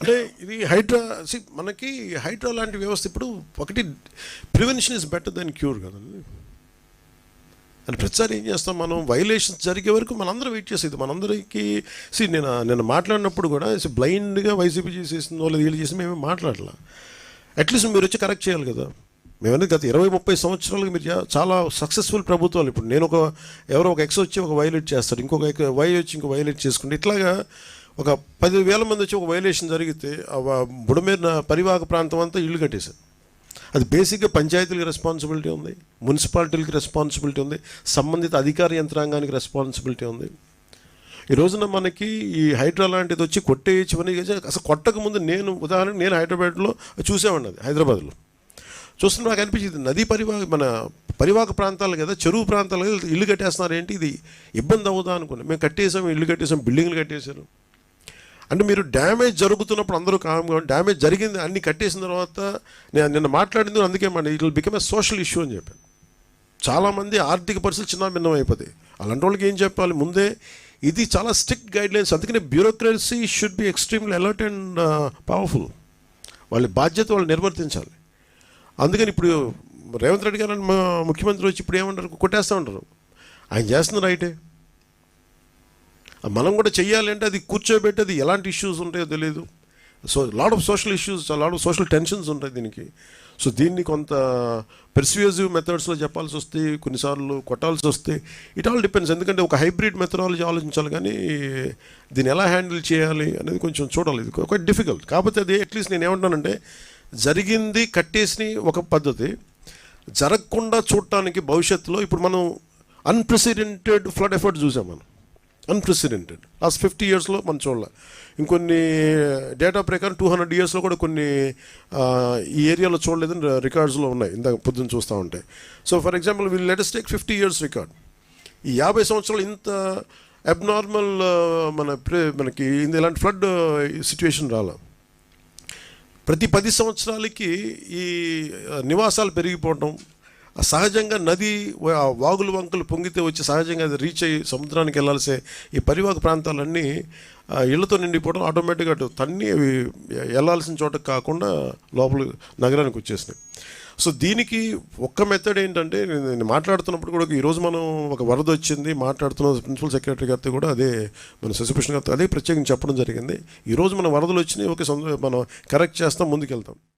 అంటే ఇది మనకి హైడ్రా లాంటి వ్యవస్థ ఇప్పుడు ఒకటి prevention is better than cure కదండి. అని ప్రతిసారి ఏం చేస్తాం మనం, వైలేషన్స్ జరిగే వరకు మనందరం వెయిట్ చేసేది. మనందరికీ నేను మాట్లాడినప్పుడు కూడా బ్లైండ్గా వైసీపీ చేసేసిందో లేదా వీళ్ళు చేసి మేమే మాట్లాడాల. అట్లీస్ట్ మీరు వచ్చి కరెక్ట్ చేయాలి కదా. మేమనేది గత 20-30 సంవత్సరాలుగా మీరు చాలా సక్సెస్ఫుల్ ప్రభుత్వాలు. ఇప్పుడు నేను ఎవరో ఒక ఎక్స్ వచ్చి ఒక వైలేట్ చేస్తాడు, ఇంకొక వై వచ్చి ఇంకో వైలేట్ చేసుకుంటే, ఇట్లాగా ఒక 10,000 మంది వచ్చి ఒక వైలేషన్ జరిగితే బుడమేరు పరివాహక ప్రాంతం అంతా ఇళ్ళు కట్టేశారు. అది బేసిక్గా పంచాయతీలకు రెస్పాన్సిబిలిటీ ఉంది, మున్సిపాలిటీలకి రెస్పాన్సిబిలిటీ ఉంది, సంబంధిత అధికార యంత్రాంగానికి రెస్పాన్సిబిలిటీ ఉంది. ఈ రోజున మనకి ఈ హైడ్రా లాంటిది వచ్చి కొట్టేయచ్చమని అసలు కొట్టక ముందు ఉదాహరణకు నేను హైదరాబాద్లో చూసేవాడిని. అది హైదరాబాద్లో చూస్తున్నా నాకు అనిపించింది, నదీ పరివాహక ప్రాంతాలు కదా, చెరువు ప్రాంతాలు కదా, ఇల్లు కట్టేస్తున్నారు ఏంటి, ఇది ఇబ్బంది అవుదా అనుకున్నాం. మేము కట్టేసాం, ఇల్లు కట్టేసాం, బిల్డింగ్లు కట్టేశారు. అంటే మీరు డ్యామేజ్ జరుగుతున్నప్పుడు అందరూ కామ్గా, డ్యామేజ్ జరిగింది అన్ని కట్టేసిన తర్వాత నేను నిన్న మాట్లాడింది అందుకే it will become a social issue అని చెప్పాను. చాలామంది ఆర్థిక పరిస్థితులు చిన్న భిన్నం అయిపోతాయి. అలాంటి వాళ్ళకి ఏం చెప్పాలి ముందే, ఇది చాలా స్ట్రిక్ట్ గైడ్లైన్స్. అందుకనే bureaucracy should be extremely alert and powerful. వాళ్ళ బాధ్యత వాళ్ళు నిర్వర్తించాలి. అందుకని ఇప్పుడు రేవంత్ రెడ్డి గారు ముఖ్యమంత్రి వచ్చి ఇప్పుడు ఏమంటారు, కొట్టేస్తూ ఉంటారు. ఆయన చేస్తున్న రైటే, మనం కూడా చెయ్యాలి. అంటే అది కూర్చోబెట్టి అది ఎలాంటి ఇష్యూస్ ఉంటాయో తెలియదు. Lot of social issues, lot of social tensions ఉంటాయి దీనికి. దీన్ని కొంత పెర్స్యూజివ్ మెథడ్స్లో చెప్పాల్సి వస్తే, కొన్నిసార్లు కొట్టాల్సి వస్తే, ఇట్ ఆల్ డిపెండ్స్. ఎందుకంటే ఒక హైబ్రిడ్ మెథడాలజీ ఆలోచించాలి, కానీ దీన్ని ఎలా హ్యాండిల్ చేయాలి అనేది కొంచెం చూడాలి. ఇది ఒక డిఫికల్ట్. కాకపోతే అది అట్లీస్ట్ నేను ఏమంటానంటే, జరిగింది కట్టేసి ఒక పద్ధతి, జరగకుండా చూడటానికి భవిష్యత్తులో ఇప్పుడు మనం అన్ప్రెసిడెంటెడ్ ఫ్లడ్ ఎఫర్ట్ చూసాం. మనం అన్ప్రెసిడెంటెడ్ లాస్ట్ 50 yearsలో మనం చూడాలి. ఇంకొన్ని డేటా ప్రకారం 200 yearsలో కూడా కొన్ని ఈ ఏరియాలో చూడలేదని రికార్డ్స్లో ఉన్నాయి. ఇందాక పొద్దున్న చూస్తూ ఉంటాయి. For example let us take 50 years record. ఈ 50 సంవత్సరాలు ఇంత అబ్నార్మల్ మనకి ఇలాంటి ఫ్లడ్ సిచ్యువేషన్ రాలా. ప్రతి 10 సంవత్సరాలకి ఈ నివాసాలు పెరిగిపోవడం, సహజంగా నది వాగులు వంకలు పొంగితే వచ్చి సహజంగా అది రీచ్ అయ్యి సముద్రానికి వెళ్ళాల్సే ఈ పరివాహక ప్రాంతాలన్నీ ఇళ్లతో నిండిపోవడం, ఆటోమేటిక్గా అటు తన్ని అవి వెళ్ళాల్సిన చోటకు కాకుండా లోపల నగరానికి వచ్చేసినాయి. దీనికి ఒక్క మెథడ్ ఏంటంటే, నేను మాట్లాడుతున్నప్పుడు కూడా ఈరోజు మనం ఒక వరద వచ్చింది మాట్లాడుతున్న ప్రిన్సిపల్ సెక్రటరీ గారితో కూడా అదే, మన శశిభూషణ్ గారితో అదే ప్రత్యేకించి చెప్పడం జరిగింది. ఈరోజు మన వరదలు వచ్చినాయి, మనం కరెక్ట్ చేస్తాం, ముందుకెళ్తాం.